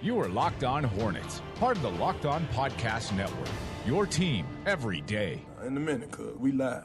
You are Locked On Hornets, part of the Locked On Podcast Network. Your team every day. In a minute, cuz we live.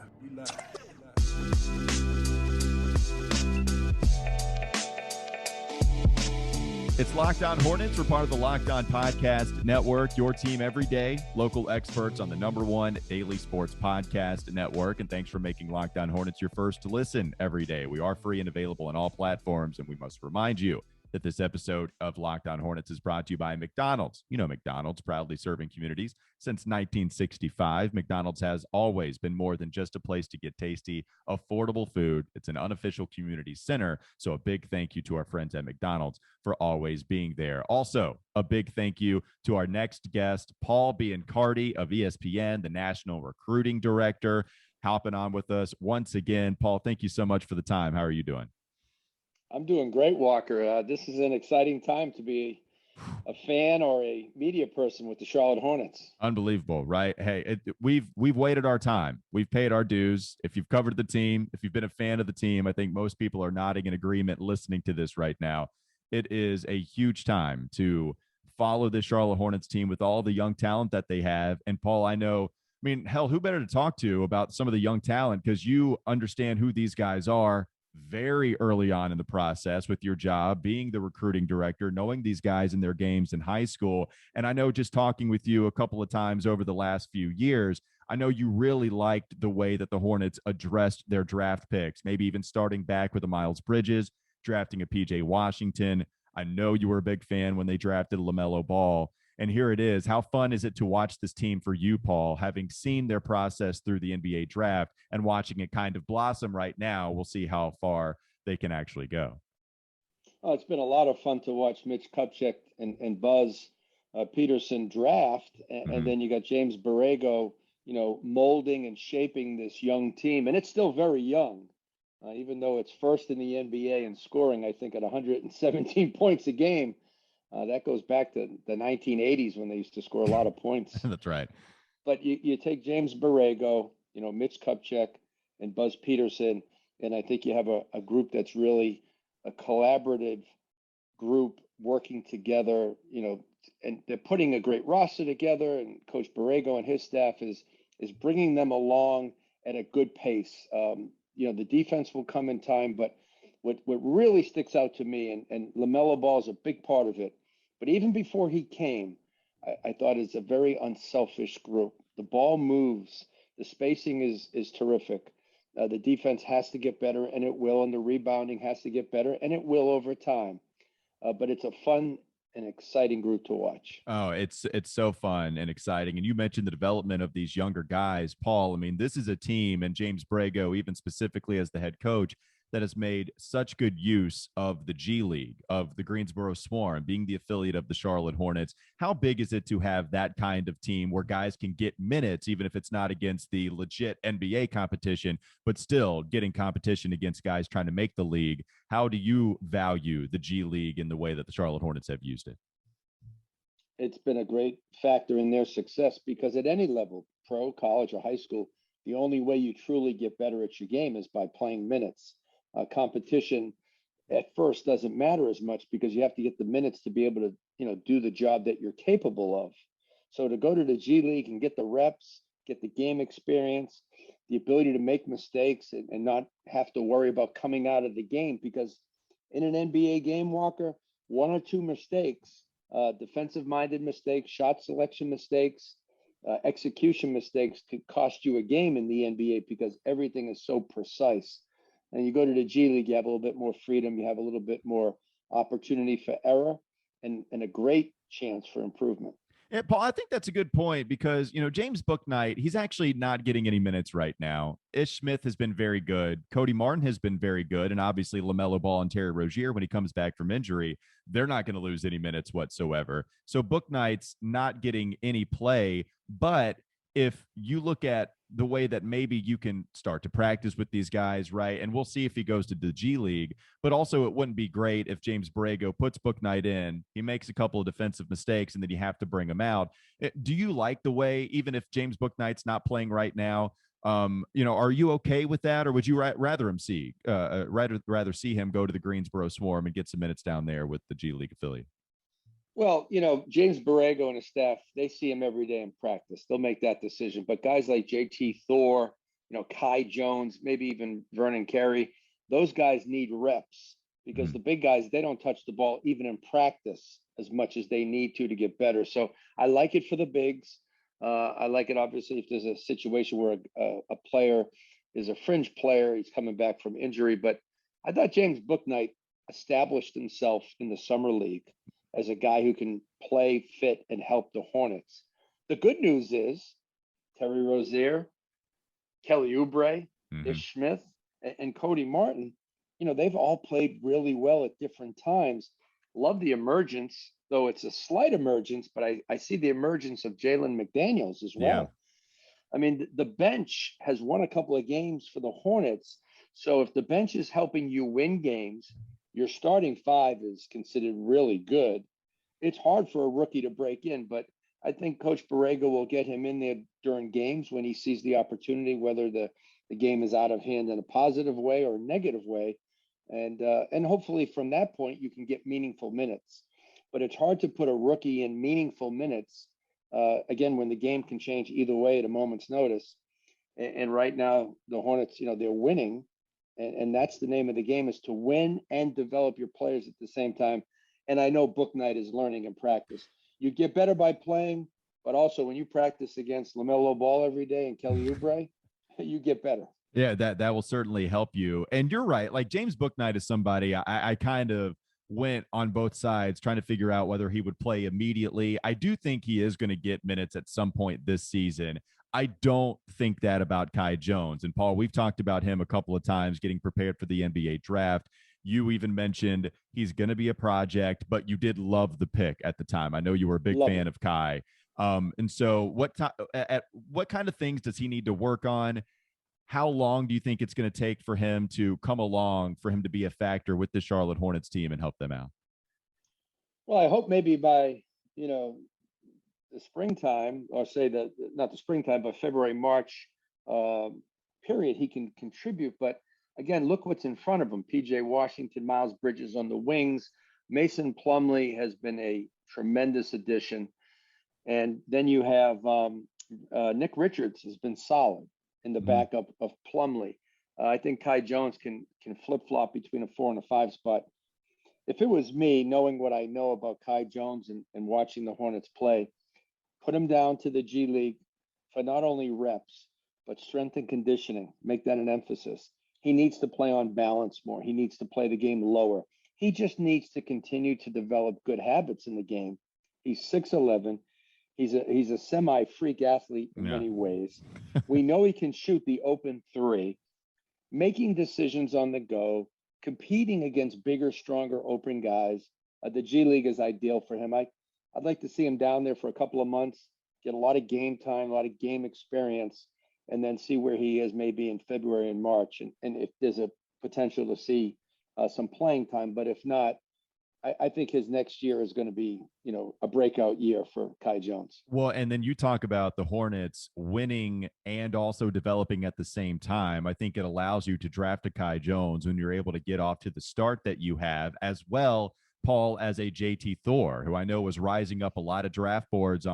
It's Locked On Hornets. We're part of the Locked On Podcast Network. Your team every day. Local experts on the #1 daily sports podcast network. And thanks for making Locked On Hornets your first to listen every day. We are free and available on all platforms. And we must remind you that this episode of Locked On Hornets is brought to you by McDonald's. You know McDonald's, proudly serving communities since 1965. McDonald's has always been more than just a place to get tasty, affordable food. It's an unofficial community center. So a big thank you to our friends at McDonald's for always being there. Also, a big thank you to our next guest, Paul Biancardi of ESPN, the National Recruiting Director, hopping on with us once again. Paul, thank you so much for the time. How are you doing? I'm doing great, Walker. This is an exciting time to be a fan or a media person with the Charlotte Hornets. Unbelievable, right? Hey, we've waited our time. We've paid our dues. If you've covered the team, if you've been a fan of the team, I think most people are nodding in agreement listening to this right now. It is a huge time to follow the Charlotte Hornets team with all the young talent that they have. And Paul, I mean, hell, who better to talk to about some of the young talent, because you understand who these guys are very early on in the process with your job, being the recruiting director, knowing these guys in their games in high school. And I know just talking with you a couple of times over the last few years, I know you really liked the way that the Hornets addressed their draft picks, maybe even starting back with a Miles Bridges, drafting a PJ Washington. I know you were a big fan when they drafted LaMelo Ball. And here it is. How fun is it to watch this team for you, Paul, having seen their process through the NBA draft and watching it kind of blossom right now? We'll see how far they can actually go. Oh, it's been a lot of fun to watch Mitch Kupchak and Buzz Peterson draft. And then you got James Borrego, molding and shaping this young team. And it's still very young, even though it's first in the NBA in scoring, I think, at 117 points a game. That goes back to the 1980s when they used to score a lot of points. That's right. But you take James Borrego, Mitch Kupchak and Buzz Peterson, and I think you have a group that's really a collaborative group working together, and they're putting a great roster together, and Coach Borrego and his staff is bringing them along at a good pace. The defense will come in time, but what really sticks out to me, and LaMelo Ball is a big part of it, but even before he came, I thought it's a very unselfish group. The ball moves. The spacing is terrific. The defense has to get better, and it will, and the rebounding has to get better, and it will over time. But it's a fun and exciting group to watch. Oh, it's so fun and exciting. And you mentioned the development of these younger guys. Paul, I mean, this is a team, and James Borrego, even specifically as the head coach, that has made such good use of the G League, of the Greensboro Swarm, being the affiliate of the Charlotte Hornets. How big is it to have that kind of team where guys can get minutes, even if it's not against the legit NBA competition, but still getting competition against guys trying to make the league? How do you value the G League in the way that the Charlotte Hornets have used it? It's been a great factor in their success because at any level, pro, college, or high school, the only way you truly get better at your game is by playing minutes. Competition at first doesn't matter as much because you have to get the minutes to be able to, do the job that you're capable of. So to go to the G League and get the reps, get the game experience, the ability to make mistakes and not have to worry about coming out of the game, because in an NBA game, Walker, one or two mistakes, defensive-minded mistakes, shot selection mistakes, execution mistakes could cost you a game in the NBA because everything is so precise. And you go to the G League, you have a little bit more freedom, you have a little bit more opportunity for error and a great chance for improvement. Yeah, Paul, I think that's a good point because, James Bouknight, he's actually not getting any minutes right now. Ish Smith has been very good. Cody Martin has been very good. And obviously LaMelo Ball and Terry Rozier, when he comes back from injury, they're not going to lose any minutes whatsoever. So Bouknight's not getting any play. But if you look at the way that maybe you can start to practice with these guys, right? And we'll see if he goes to the G League, but also it wouldn't be great if James Borrego puts Bouknight in, he makes a couple of defensive mistakes, and then you have to bring him out. Do you like the way, even if James Bouknight's not playing right now, are you okay with that? Or would you rather see him go to the Greensboro Swarm and get some minutes down there with the G League affiliate? Well, James Borrego and his staff, they see him every day in practice. They'll make that decision. But guys like JT Thor, Kai Jones, maybe even Vernon Carey, those guys need reps because the big guys, they don't touch the ball even in practice as much as they need to get better. So I like it for the bigs. I like it, obviously, if there's a situation where a player is a fringe player, he's coming back from injury. But I thought James Bouknight established himself in the summer league as a guy who can play, fit, and help the Hornets. The good news is Terry Rozier, Kelly Oubre, Ish Smith, and Cody Martin, they've all played really well at different times. Love the emergence, though it's a slight emergence, but I see the emergence of Jalen McDaniels as well. Yeah. I mean, the bench has won a couple of games for the Hornets. So if the bench is helping you win games, your starting five is considered really good. It's hard for a rookie to break in, but I think Coach Borrego will get him in there during games when he sees the opportunity, whether the game is out of hand in a positive way or a negative way. And hopefully from that point, you can get meaningful minutes. But it's hard to put a rookie in meaningful minutes, again, when the game can change either way at a moment's notice. And right now, the Hornets, they're winning. And that's the name of the game, is to win and develop your players at the same time. And I know Bouknight is learning in practice. You get better by playing, but also when you practice against LaMelo Ball every day and Kelly Oubre, you get better. Yeah, that will certainly help you. And you're right. Like, James Bouknight is somebody I kind of went on both sides trying to figure out whether he would play immediately. I do think he is going to get minutes at some point this season. I don't think that about Kai Jones. And Paul, we've talked about him a couple of times getting prepared for the NBA draft. You even mentioned he's going to be a project, but you did love the pick at the time. I know you were a big fan of Kai. And so what kind of things does he need to work on? How long do you think it's going to take for him to come along, for him to be a factor with the Charlotte Hornets team and help them out? Well, I hope maybe by, the springtime, or say that not the springtime, but February, March period, he can contribute. But again, look what's in front of him. PJ Washington, Miles Bridges on the wings. Mason Plumlee has been a tremendous addition. And then you have Nick Richards has been solid in the backup of Plumlee. I think Kai Jones can flip-flop between a 4 and a 5 spot. If it was me, knowing what I know about Kai Jones and watching the Hornets play, put him down to the G League for not only reps, but strength and conditioning. Make that an emphasis. He needs to play on balance more. He needs to play the game lower. He just needs to continue to develop good habits in the game. He's 6'11". He's a semi-freak athlete in many ways. We know he can shoot the open three, making decisions on the go, competing against bigger, stronger open guys. The G League is ideal for him. I'd like to see him down there for a couple of months, get a lot of game time, a lot of game experience, and then see where he is maybe in February and March. And if there's a potential to see some playing time, but if not, I think his next year is going to be, a breakout year for Kai Jones. Well, and then you talk about the Hornets winning and also developing at the same time. I think it allows you to draft a Kai Jones when you're able to get off to the start that you have, as well, Paul, as a JT Thor, who I know was rising up a lot of draft boards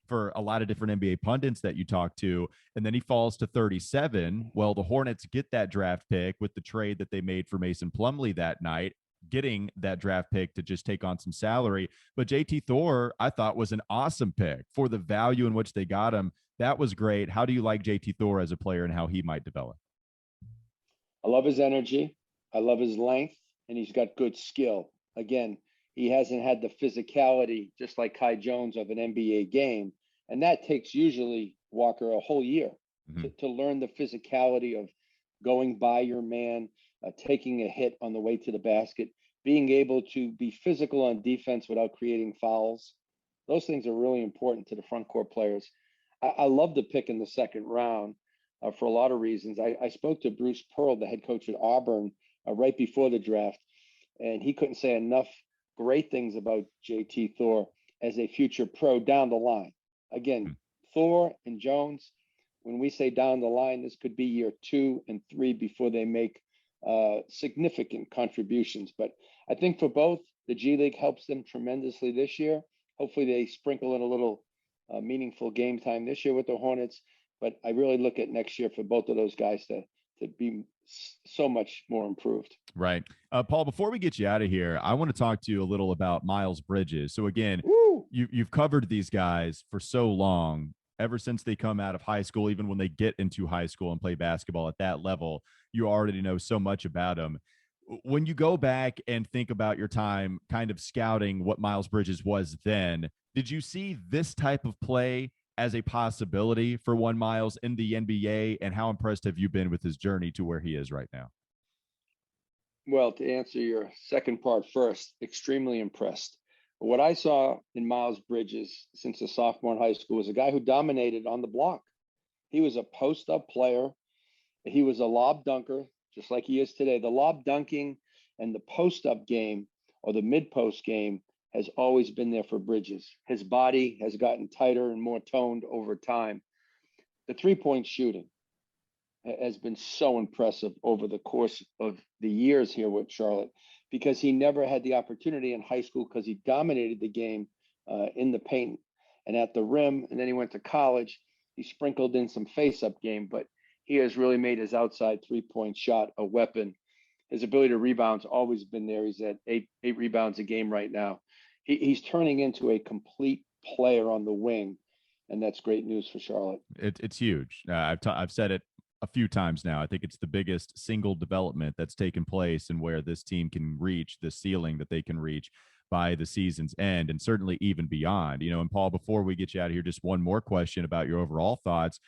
for a lot of different NBA pundits that you talk to. And then he falls to 37. Well, the Hornets get that draft pick with the trade that they made for Mason Plumlee that night, getting that draft pick to just take on some salary. But JT Thor, I thought, was an awesome pick for the value in which they got him. That was great. How do you like JT Thor as a player and how he might develop? I love his energy. I love his length, and he's got good skill. Again, he hasn't had the physicality, just like Kai Jones, of an NBA game. And that takes usually, Walker, a whole year to learn the physicality of going by your man, taking a hit on the way to the basket, being able to be physical on defense without creating fouls. Those things are really important to the front court players. I love the pick in the second round for a lot of reasons. I spoke to Bruce Pearl, the head coach at Auburn, right before the draft, and he couldn't say enough great things about JT Thor as a future pro down the line. Again, Thor and Jones, when we say down the line, this could be year 2 and 3 before they make significant contributions. But I think for both, The G League helps them tremendously this year. Hopefully they sprinkle in a little meaningful game time this year with the Hornets. But I really look at next year for both of those guys to be so much more improved. Right. Paul, before we get you out of here, I want to talk to you a little about Miles Bridges. So again, you've covered these guys for so long, ever since they come out of high school, even when they get into high school and play basketball at that level, you already know so much about them. When you go back and think about your time kind of scouting what Miles Bridges was then, did you see this type of play as a possibility for one Miles in the NBA? And how impressed have you been with his journey to where he is right now? Well, to answer your second part first, extremely impressed. What I saw in Miles Bridges since a sophomore in high school was a guy who dominated on the block. He was a post-up player. He was a lob dunker, just like he is today. The lob dunking and the post-up game or the mid-post game has always been there for Bridges. His body has gotten tighter and more toned over time. The three-point shooting has been so impressive over the course of the years here with Charlotte, because he never had the opportunity in high school because he dominated the game in the paint and at the rim. And then he went to college. He sprinkled in some face-up game, but he has really made his outside three-point shot a weapon. His ability to rebound's always been there. He's at eight rebounds a game right now. He's turning into a complete player on the wing, and that's great news for Charlotte. It's huge. I've said it a few times now. I think it's the biggest single development that's taken place and where this team can reach the ceiling that they can reach by the season's end, and certainly even beyond. And Paul, before we get you out of here, just one more question about your overall thoughts.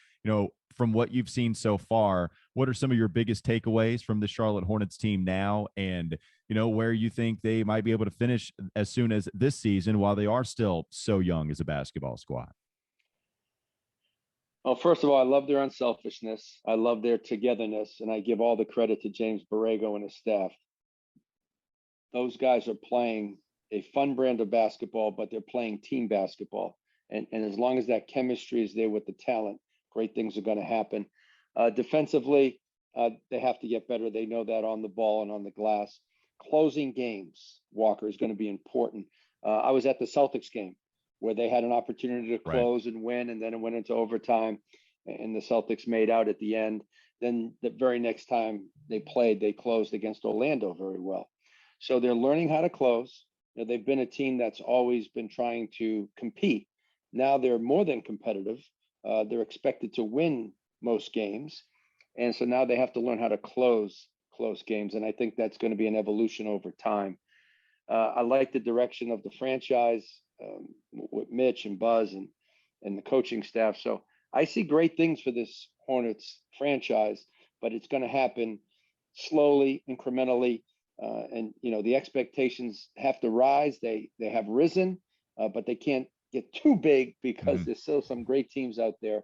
From what you've seen so far, what are some of your biggest takeaways from the Charlotte Hornets team now, and where you think they might be able to finish as soon as this season while they are still so young as a basketball squad? Well, first of all, I love their unselfishness. I love their togetherness, and I give all the credit to James Borrego and his staff. Those guys are playing a fun brand of basketball, but they're playing team basketball. And as long as that chemistry is there with the talent, great things are going to happen. Defensively, they have to get better. They know that on the ball and on the glass. Closing games, Walker, is going to be important. I was at the Celtics game where they had an opportunity to close and win, and then it went into overtime, and the Celtics made out at the end. Then the very next time they played, they closed against Orlando very well. So they're learning how to close. They've been a team that's always been trying to compete. Now they're more than competitive. They're expected to win most games. And so now they have to learn how to close games. And I think that's going to be an evolution over time. I like the direction of the franchise with Mitch and Buzz and the coaching staff. So I see great things for this Hornets franchise, but it's going to happen slowly, incrementally. And the expectations have to rise. They have risen, but they can't get too big because there's still some great teams out there.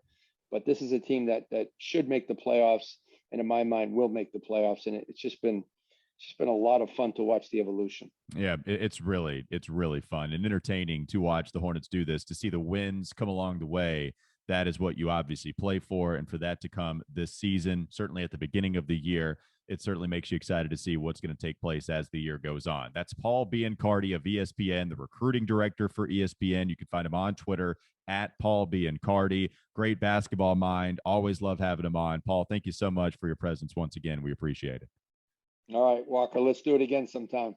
But this is a team that should make the playoffs, and in my mind will make the playoffs. And it's just been a lot of fun to watch the evolution. Yeah, it's really fun and entertaining to watch the Hornets do this, to see the wins come along the way. That is what you obviously play for, and for that to come this season, certainly at the beginning of the year, it certainly makes you excited to see what's going to take place as the year goes on. That's Paul Biancardi of ESPN, the recruiting director for ESPN. You can find him on Twitter at Paul Biancardi. Great basketball mind. Always love having him on. Paul, thank you so much for your presence once again. We appreciate it. All right, Walker, let's do it again sometime.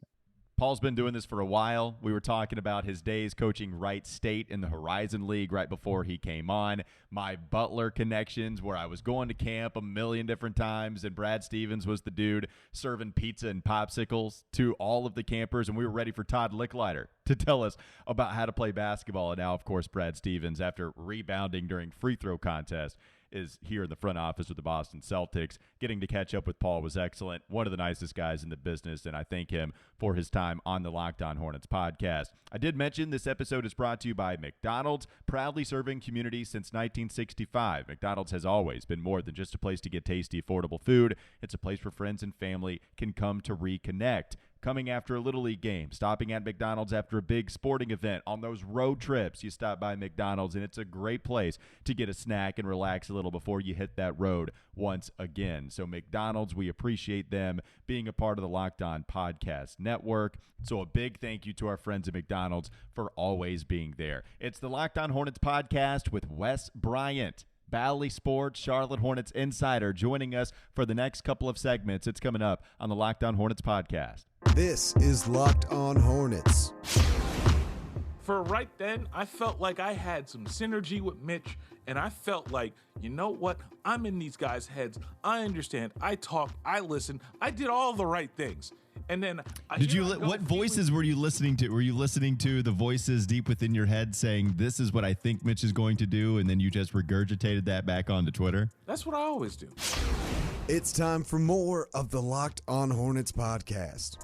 Paul's been doing this for a while. We were talking about his days coaching Wright State in the Horizon League right before he came on. My Butler connections, where I was going to camp a million different times, and Brad Stevens was the dude serving pizza and popsicles to all of the campers, and we were ready for Todd Licklider to tell us about how to play basketball. And now, of course, Brad Stevens, after rebounding during free throw contest, is here in the front office with the Boston Celtics. Getting to catch up with Paul was excellent. One of the nicest guys in the business, and I thank him for his time on the Locked On Hornets podcast. I did mention this episode is brought to you by McDonald's, proudly serving communities since 1965. McDonald's has always been more than just a place to get tasty, affordable food. It's a place where friends and family can come to reconnect. coming after a Little League game, stopping at McDonald's after a big sporting event. On those road trips, you stop by McDonald's, and it's a great place to get a snack and relax a little before you hit that road once again. So McDonald's, we appreciate them being a part of the Locked On Podcast Network. So a big thank you to our friends at McDonald's for always being there. It's the Locked On Hornets podcast with Wes Bryant, Bally Sports Charlotte Hornets insider, joining us for the next couple of segments. It's coming up on the Locked On Hornets podcast. This is Locked On Hornets. For right then, I felt like I had some synergy with Mitch, and I felt like, you know what? I'm in these guys' heads. I understand. I talk. I listen. I did all the right things. And then what voices were you listening to? Were you listening to the voices deep within your head saying, this is what I think Mitch is going to do, and then you just regurgitated that back onto Twitter? That's what I always do. It's time for more of the Locked On Hornets podcast.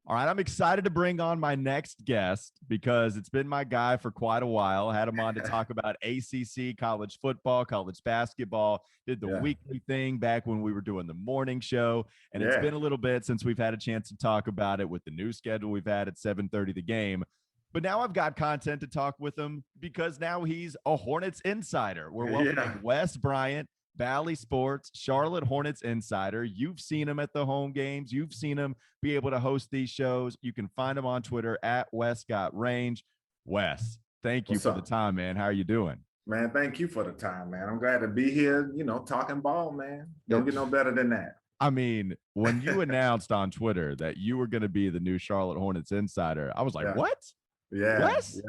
All right, I'm excited to bring on my next guest because it's been my guy for quite a while. I had him on to talk about ACC, college football, college basketball, did the weekly thing back when we were doing the morning show. And it's been a little bit since we've had a chance to talk about it with the new schedule we've had at 7:30 the game. But now I've got content to talk with him because now he's a Hornets insider. We're welcoming Wes Bryant, Bally Sports, Charlotte Hornets insider. You've seen him at the home games. You've seen him be able to host these shows. You can find him on Twitter at WesGotRange. Wes, thank you for the time, man. How are you doing? Man, thank you for the time, man. I'm glad to be here, talking ball, man. Don't get no better than that. I mean, when you announced on Twitter that you were going to be the new Charlotte Hornets insider, I was like, what? Wes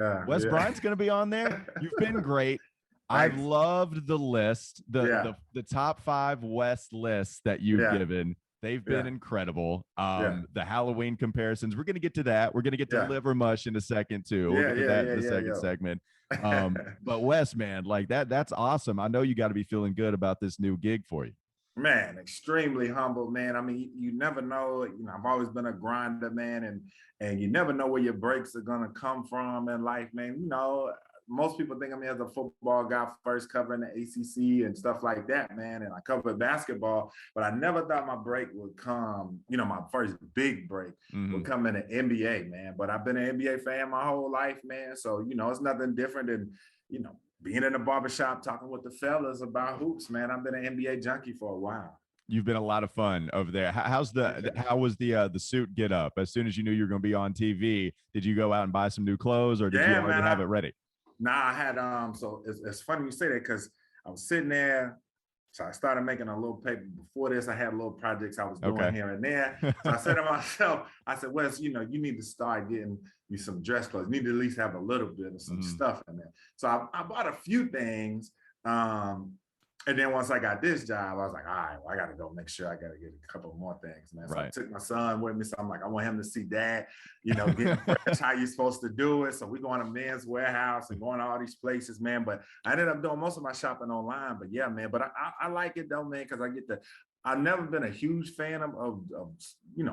Bryant's going to be on there? You've been great. I've loved the list, the top 5 West lists that you've given. They've been incredible. The Halloween comparisons, we're going to get to that. We're going to get to Livermush in a second, too. We'll get to that in the second segment. But Wes, man, like that's awesome. I know you got to be feeling good about this new gig for you. Man, extremely humble, man. I mean, you never know. I've always been a grinder, man, and you never know where your breaks are going to come from in life, man. Most people think of me as a football guy first covering the ACC and stuff like that, man. And I covered basketball, but I never thought my break would come, my first big break would come in the NBA, man. But I've been an NBA fan my whole life, man. So, it's nothing different than, being in the barbershop talking with the fellas about hoops, man. I've been an NBA junkie for a while. You've been a lot of fun over there. How was the suit get up? As soon as you knew you were going to be on TV, did you go out and buy some new clothes, or did you already have it ready? Nah, I had so it's funny you say that because I was sitting there. So I started making a little paper. Before this, I had little projects I was doing here and there. So I said to myself, Wes, you need to start getting you some dress clothes. You need to at least have a little bit of some stuff in there. So I bought a few things. And then once I got this job, I was like, all right, well, I got to go make sure I got to get a couple more things, man. So I took my son with me. So I'm like, I want him to see dad, getting fresh, how you're supposed to do it. So we going to Men's Warehouse and going to all these places, man. But I ended up doing most of my shopping online. But yeah, man, but I like it though, man, because I've never been a huge fan of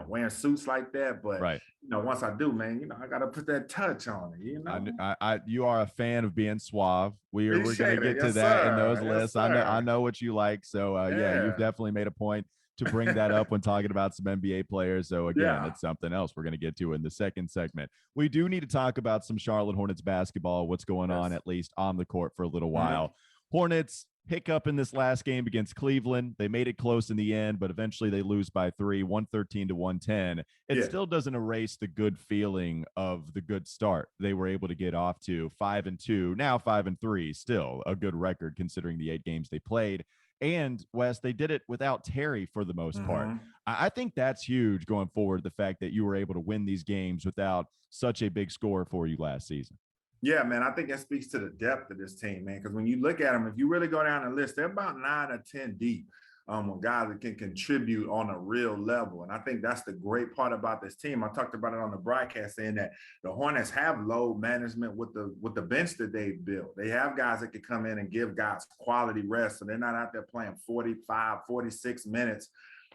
wearing suits like that, but once I do, man, I got to put that touch on it. You are a fan of being suave. We're going to get to that in those lists. I know what you like. So you've definitely made a point to bring that up when talking about some NBA players. So again, it's something else we're going to get to in the second segment. We do need to talk about some Charlotte Hornets basketball, what's going on, at least on the court for a little while. Hornets hiccup in this last game against Cleveland. They made it close in the end, but eventually they lose by 3, 113-110. It still doesn't erase the good feeling of the good start they were able to get off to. 5-2, now 5-3, still a good record considering the 8 games they played. And Wes, they did it without Terry for the most part. I think that's huge going forward, the fact that you were able to win these games without such a big score for you last season. Yeah, man, I think that speaks to the depth of this team, man, because when you look at them, if you really go down the list, they're about 9 or 10 deep when guys that can contribute on a real level. And I think that's the great part about this team. I talked about it on the broadcast saying that the Hornets have load management with the bench that they've built. They have guys that can come in and give guys quality rest, so they're not out there playing 45, 46 minutes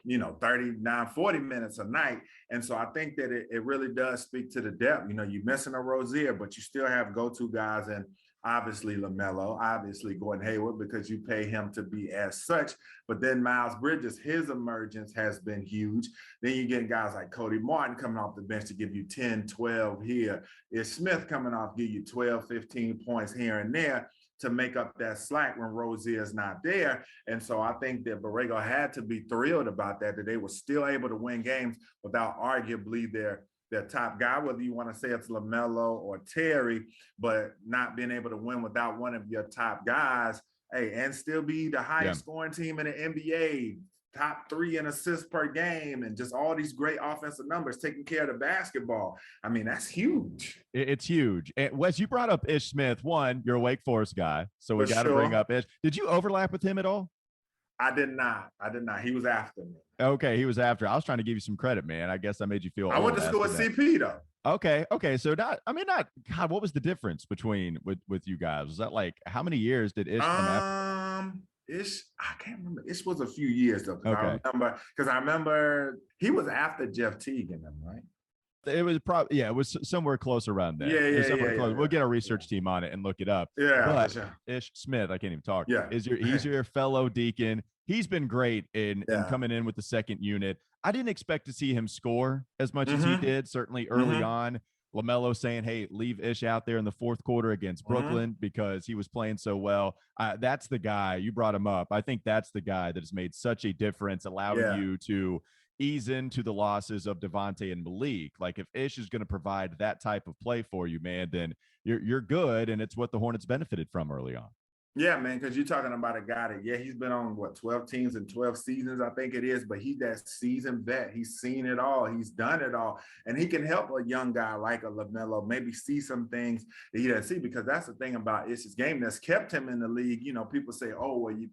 39, 40 minutes a night. And so I think that it really does speak to the depth. You're missing a Rozier, but you still have go-to guys. And obviously LaMelo, obviously Gordon Hayward, because you pay him to be as such. But then Miles Bridges, his emergence has been huge. Then you get guys like Cody Martin coming off the bench to give you 10, 12 here. Is Smith coming off, give you 12, 15 points here and there to make up that slack when Rozier is not there. And so I think that Borrego had to be thrilled about that they were still able to win games without arguably their top guy, whether you want to say it's LaMelo or Terry, but not being able to win without one of your top guys, and still be the highest scoring team in the NBA, top 3 in assists per game, and just all these great offensive numbers, taking care of the basketball. I mean, that's huge. It's huge. And Wes, you brought up Ish Smith. One, you're a Wake Forest guy, so we got to bring up Ish. Did you overlap with him at all? I did not. He was after me. Okay, he was after. I was trying to give you some credit, man. I guess I made you feel. I went to school with CP though. Okay. So not. God. What was the difference between with you guys? Was that like how many years did Ish come after? Ish, I can't remember. Ish was a few years though. Okay. I remember he was after Jeff Teague and them, right? It was probably it was somewhere close around there. Yeah. We'll get a research team on it and look it up. Yeah, but sure. Ish Smith, I can't even talk. Yeah, he's your fellow Deacon. He's been great in coming in with the second unit. I didn't expect to see him score as much as he did. Certainly early on, LaMelo saying, "Hey, leave Ish out there in the fourth quarter against Brooklyn because he was playing so well." That's the guy. You brought him up. I think that's the guy that has made such a difference, allowing you to ease into the losses of Devontae and Malik. Like if Ish is going to provide that type of play for you, man, then you're good, and it's what the Hornets benefited from early on. Yeah, man, because you're talking about a guy that, he's been on, 12 teams and 12 seasons, I think it is, but he's that seasoned vet. He's seen it all. He's done it all. And he can help a young guy like a LaMelo maybe see some things that he doesn't see, because that's the thing about Ish's game that's kept him in the league. You know, people say, oh, well, you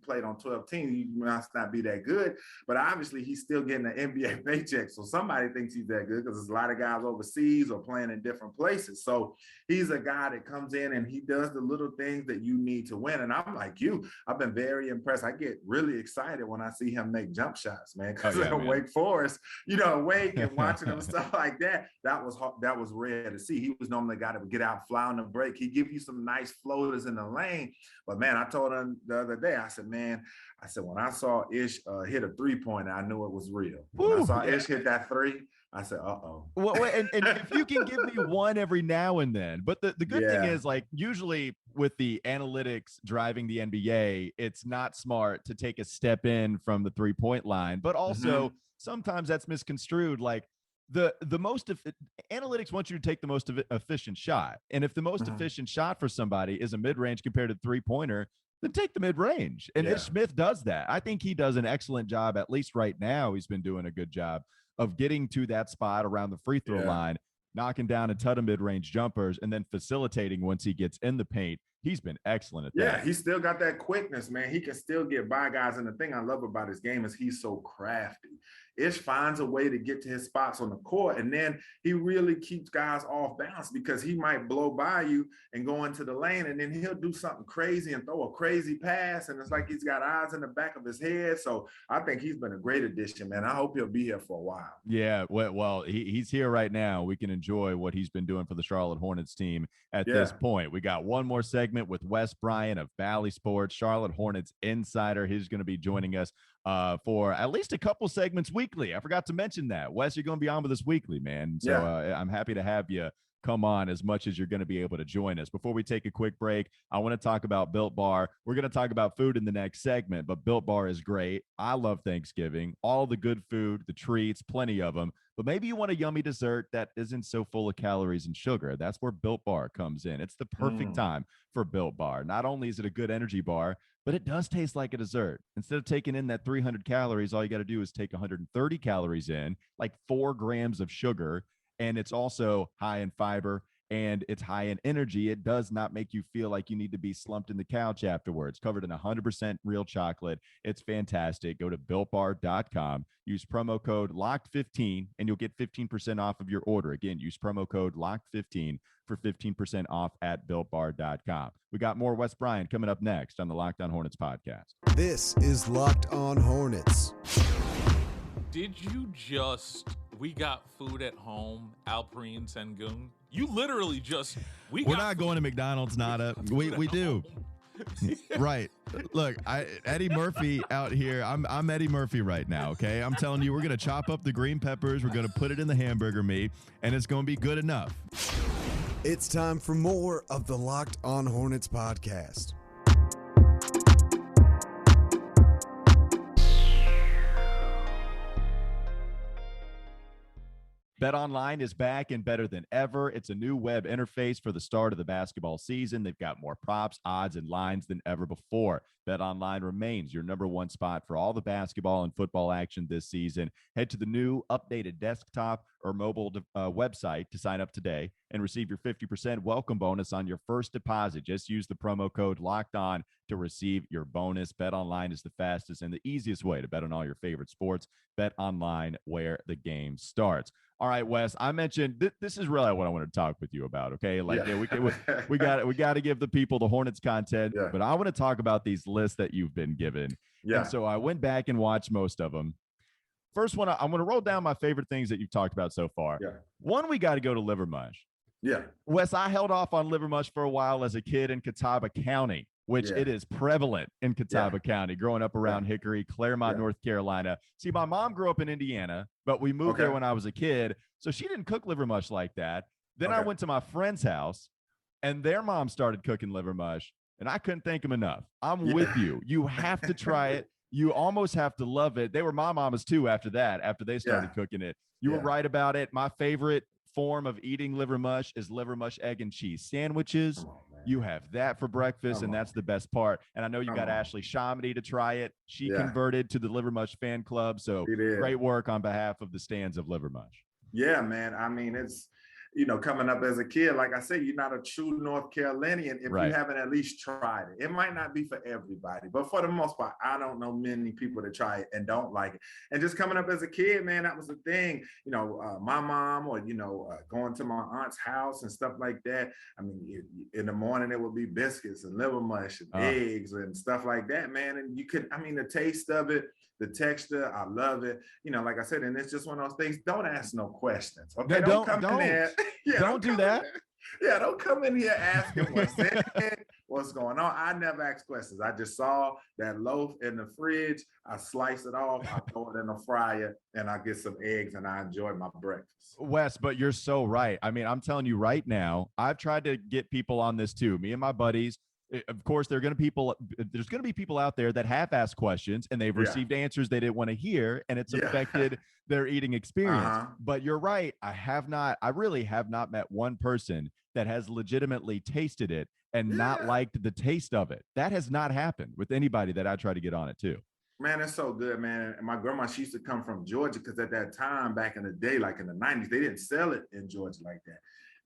played on 12 teams, you must not be that good. But obviously, he's still getting an NBA paycheck. So somebody thinks he's that good because there's a lot of guys overseas or playing in different places. So he's a guy that comes in and he does the little things that you need to win. And I'm like you, I've been very impressed. I get really excited when I see him make jump shots, man. Because Wake Forest, Wake and watching him stuff like that, that was rare to see. He was normally a guy that would get out, fly on the break. He'd give you some nice floaters in the lane. But man, I told him the other day, I said, when I saw Ish hit a 3-pointer, I knew it was real. When I saw Ish hit that 3, I said, uh-oh. Well, and if you can give me one every now and then. But the good thing is, like, usually with the analytics driving the NBA, it's not smart to take a step in from the 3-point line. But also, sometimes that's misconstrued. Like, the most analytics want you to take the most efficient shot. And if the most efficient shot for somebody is a mid-range compared to 3-pointer, then take the mid-range. And Ish Smith does that. I think he does an excellent job, at least right now. He's been doing a good job of getting to that spot around the free throw line, knocking down a ton of mid-range jumpers, and then facilitating once he gets in the paint. He's been excellent at that. Yeah, he's still got that quickness, man. He can still get by guys. And the thing I love about his game is he's so crafty. Ish finds a way to get to his spots on the court, and then he really keeps guys off balance because he might blow by you and go into the lane, and then he'll do something crazy and throw a crazy pass, and it's like he's got eyes in the back of his head. So I think he's been a great addition, man. I hope he'll be here for a while. Yeah, well, he's here right now. We can enjoy what he's been doing for the Charlotte Hornets team at this point. We got one more segment with Wes Bryant of Bally Sports, Charlotte Hornets insider. He's going to be joining us for at least a couple segments weekly. I forgot to mention that. Wes, you're going to be on with us weekly, man. So I'm happy to have you come on as much as you're going to be able to join us. Before we take a quick break, I want to talk about Built Bar. We're going to talk about food in the next segment, but Built Bar is great. I love Thanksgiving, all the good food, the treats, plenty of them. But maybe you want a yummy dessert that isn't so full of calories and sugar. That's where Built Bar comes in. It's the perfect time for Built Bar. Not only is it a good energy bar, but it does taste like a dessert. Instead of taking in that 300 calories, all you got to do is take 130 calories in, like 4 grams of sugar. And it's also high in fiber and it's high in energy. It does not make you feel like you need to be slumped in the couch afterwards. Covered in 100% real chocolate. It's fantastic. Go to BuiltBar.com. Use promo code LOCKED15 and you'll get 15% off of your order. Again, use promo code LOCKED15 for 15% off at BuiltBar.com. We got more Wes Bryant coming up next on the Locked On Hornets podcast. This is Locked On Hornets. Did you just we got food at home, Alprine Sengun. You literally just we're not going to McDonald's, Nada. We do. Right. Look, Eddie Murphy out here. I'm Eddie Murphy right now, okay? I'm telling you, we're going to chop up the green peppers. We're going to put it in the hamburger meat, and it's going to be good enough. It's time for more of the Locked On Hornets podcast. BetOnline is back and better than ever. It's a new web interface for the start of the basketball season. They've got more props, odds, and lines than ever before. BetOnline remains your number one spot for all the basketball and football action this season. Head to the new updated desktop or mobile website to sign up today and receive your 50% welcome bonus on your first deposit. Just use the promo code LOCKEDON to receive your bonus. BetOnline is the fastest and the easiest way to bet on all your favorite sports. BetOnline, where the game starts. All right, Wes, I mentioned this is really what I want to talk with you about, okay? Like, yeah, we got to give the people the Hornets content, but I want to talk about these lists that you've been given. Yeah. And so I went back and watched most of them. First one, I'm going to roll down my favorite things that you've talked about so far. Yeah. One, we got to go to Livermush. Yeah. Wes, I held off on Livermush for a while as a kid in Catawba County, which it is prevalent in Catawba County, growing up around Hickory, Claremont, North Carolina. See, my mom grew up in Indiana, but we moved there when I was a kid, so she didn't cook Livermush like that. Then I went to my friend's house, and their mom started cooking Livermush, and I couldn't thank them enough. I'm with you. You have to try it. You almost have to love it. They were my mamas, too, after that, after they started cooking it. You were right about it. My favorite form of eating Livermush is Livermush egg and cheese sandwiches. You have that for breakfast, and that's the best part. And I know you got Ashley Shamedy to try it. She converted to the Livermush fan club, so great work on behalf of the stands of Livermush. Yeah, man. I mean, it's, you know, coming up as a kid, like I said, you're not a true North Carolinian if you haven't at least tried it. It might not be for everybody, but for the most part, I don't know many people that try it and don't like it. And just coming up as a kid, man, that was the thing. You know, my mom or, you know, going to my aunt's house and stuff like that. I mean, in the morning, it would be biscuits and Livermush and eggs and stuff like that, man. And you could, I mean, the taste of it, the texture, I love it. You know, like I said, and it's just one of those things. Don't ask no questions. Okay, don't come in there. Don't do that. Yeah, don't come in here asking what's going on. I never ask questions. I just saw that loaf in the fridge. I slice it off. I throw it in the fryer, and I get some eggs, and I enjoy my breakfast. Wes, but you're so right. I mean, I'm telling you right now, I've tried to get people on this too. Me and my buddies. Of course, there's going to be people out there that have asked questions and they've received answers they didn't want to hear, and it's affected their eating experience. But you're right. I really have not met one person that has legitimately tasted it and not liked the taste of it. That has not happened with anybody that I try to get on it too. Man, it's so good, man. And my grandma, she used to come from Georgia because at that time, back in the day, like in the 90s, they didn't sell it in Georgia like that.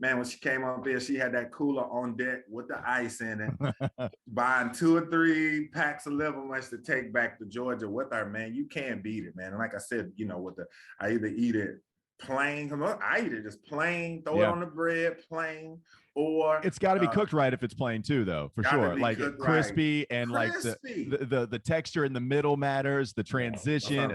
Man, when she came up there, she had that cooler on deck with the ice in it, buying 2 or 3 packs of Livermush to take back to Georgia with her, man. You can't beat it, man. And like I said, you know, I either eat it plain, I eat it just plain, throw it on the bread, plain, or it's got to be cooked right if it's plain too, though, for sure. Like crispy and crispy. Like the texture in the middle matters, the transition.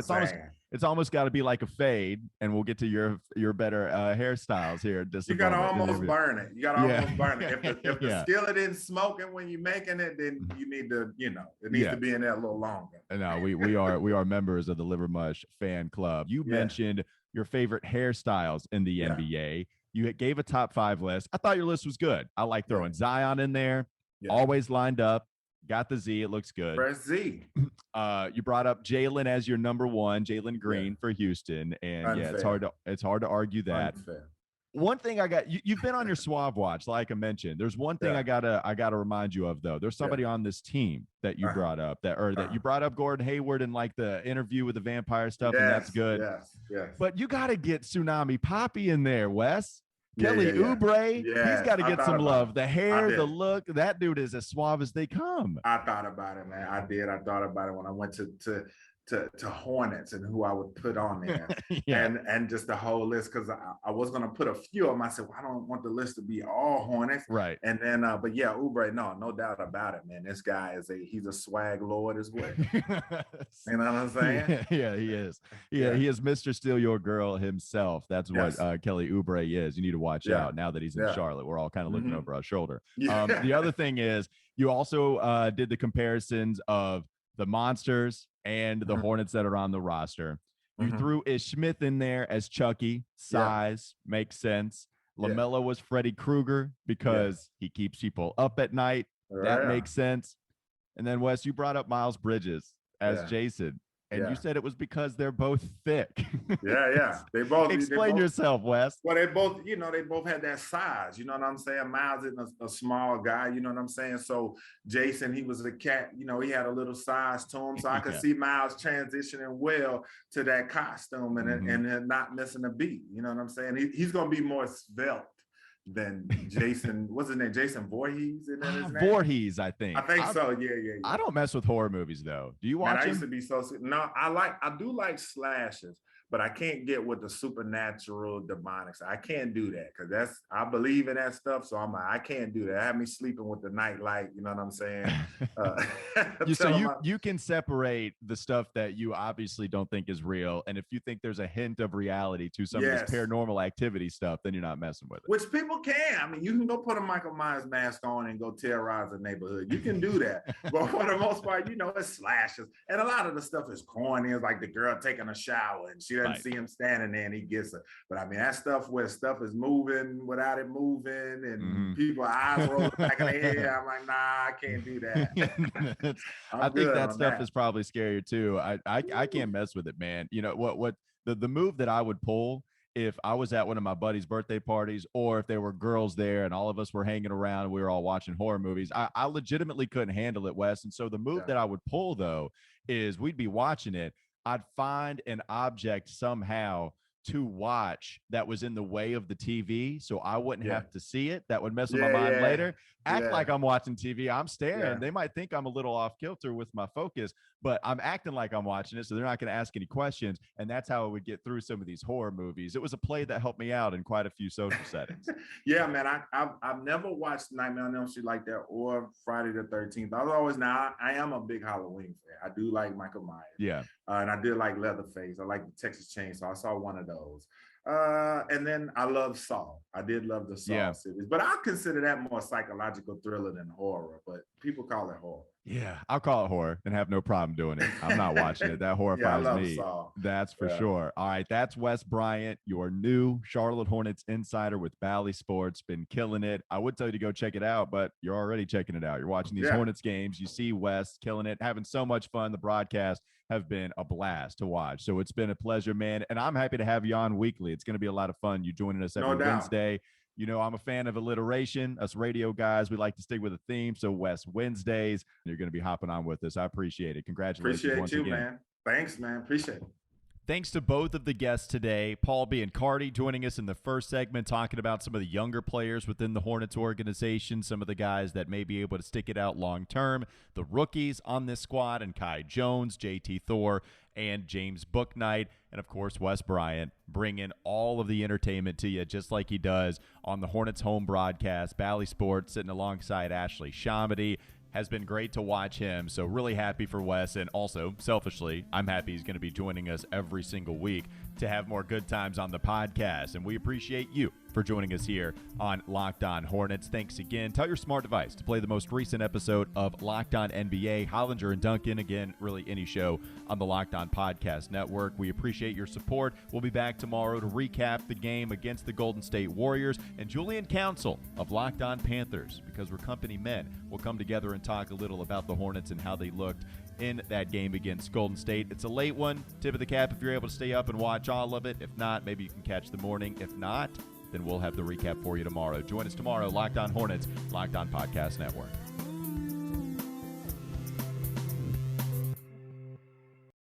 It's almost got to be like a fade, and we'll get to your better hairstyles here. You got to almost burn it. You got to almost burn it. If the skillet isn't smoking when you're making it, then you need to, you know, it needs to be in there a little longer. No, we are members of the Livermush fan club. You mentioned your favorite hairstyles in the NBA. You gave a top 5 list. I thought your list was good. I like throwing Zion in there. Always lined up. Got the Z. It looks good. Press Z. You brought up Jalen as your number 1, Jalen Green for Houston, and Unfair. it's hard to argue that. Unfair. One thing you've been on your Swab watch, like I mentioned. There's one thing I gotta remind you of though. There's somebody on this team that you brought up that you brought up Gordon Hayward in like the interview with the vampire stuff, and that's good. Yes. But you got to get Tsunami Poppy in there, Wes. Kelly Oubre, he's got to get some love. The hair, the look, that dude is as suave as they come. I thought about it, man. I did. I thought about it when I went to to Hornets and who I would put on there, Yeah. and just the whole list, because I was gonna put a few of them. I said, well, I don't want the list to be all Hornets, Right. And then, but yeah, Oubre, no doubt about it, man. This guy he's a swag lord as well. You know what I'm saying? Yeah, he is. Yeah, he is Mr. Steal Your Girl himself. That's what Kelly Oubre is. You need to watch out now that he's in Charlotte. We're all kind of looking over our shoulder. The other thing is, you also did the comparisons of the Monsters and the Hornets that are on the roster. You threw Ish Smith in there as Chucky. Size makes sense. LaMelo was Freddy Krueger because he keeps people up at night. That makes sense. And then, Wes, you brought up Miles Bridges as Jason. And you said it was because they're both thick. They both explain yourself, Wes. Well, they both had that size. You know what I'm saying? Miles isn't a small guy. You know what I'm saying? So Jason, he was a cat. You know, he had a little size to him. So I could see Miles transitioning well to that costume and not missing a beat. You know what I'm saying? He's going to be more svelte than Jason. What's his name? Jason Voorhees? Isn't that his name? Voorhees, I think. I think so. Yeah. I don't mess with horror movies though. Do you watch them? I used to be so. No, I do like slashes, but I can't get with the supernatural demonics. I can't do that because I believe in that stuff. So I can't do that. Have me sleeping with the nightlight. You know what I'm saying? You can separate the stuff that you obviously don't think is real, and if you think there's a hint of reality to some of this paranormal activity stuff, then you're not messing with it. Which people can. I mean, you can go put a Michael Myers mask on and go terrorize the neighborhood. You can do that, but for the most part, it's slashes, and a lot of the stuff is corny. It's like the girl taking a shower and she doesn't see him standing there and he gets her. But I mean, that stuff where stuff is moving without it moving and people's eyes rolling back in the head. I'm like, nah, I can't do that. I think that stuff is probably scarier too. I can't mess with it, man. You know what the move that I would pull if I was at one of my buddies' birthday parties, or if there were girls there and all of us were hanging around and we were all watching horror movies, I legitimately couldn't handle it, Wes. And so the move that I would pull though is we'd be watching it. I'd find an object somehow to watch that was in the way of the TV, so I wouldn't have to see it. That would mess with my mind later. Act like I'm watching TV. I'm staring. They might think I'm a little off kilter with my focus, but I'm acting like I'm watching it, so they're not going to ask any questions. And that's how I would get through some of these horror movies. It was a play that helped me out in quite a few social settings. Yeah, man. I've never watched Nightmare on Elm Street like that or Friday the 13th. I was always I am a big Halloween fan. I do like Michael Myers. Yeah. And I did like Leatherface. I like the Texas Chainsaw. I saw one of those. And then I love Saw. I did love the Saw series, but I consider that more psychological thriller than horror, but people call it horror. Yeah, I'll call it horror and have no problem doing it. I'm not watching it. That horrifies me. Saw. That's for sure. All right, that's Wes Bryant, your new Charlotte Hornets insider with Bally Sports. Been killing it. I would tell you to go check it out, but you're already checking it out. You're watching these Hornets games. You see Wes killing it, having so much fun. The broadcast have been a blast to watch. So it's been a pleasure, man. And I'm happy to have you on weekly. It's going to be a lot of fun. You joining us every Wednesday. You know, I'm a fan of alliteration. Us radio guys, we like to stick with a theme. So Wes Wednesdays, you're going to be hopping on with us. I appreciate it. Congratulations once again. Man. Thanks, man. Appreciate it. Thanks to both of the guests today. Paul Biancardi joining us in the first segment, talking about some of the younger players within the Hornets organization, some of the guys that may be able to stick it out long term, the rookies on this squad, and Kai Jones, JT Thor, and James Bouknight, and of course Wes Bryant, bringing all of the entertainment to you just like he does on the Hornets home broadcast. Bally Sports sitting alongside Ashley Shamedy. Has been great to watch him, so really happy for Wes, and also, selfishly, I'm happy he's going to be joining us every single week to have more good times on the podcast, and we appreciate you for joining us here on Locked On Hornets. Thanks again. Tell your smart device to play the most recent episode of Locked On NBA. Hollinger and Duncan, again, really any show on the Locked On Podcast Network. We appreciate your support. We'll be back tomorrow to recap the game against the Golden State Warriors, and Julian Council of Locked On Panthers, because we're company men, will come together and talk a little about the Hornets and how they looked in that game against Golden State. It's a late one. Tip of the cap if you're able to stay up and watch all of it. If not, maybe you can catch the morning. If not, then we'll have the recap for you tomorrow. Join us tomorrow, Locked On Hornets, Locked On Podcast Network.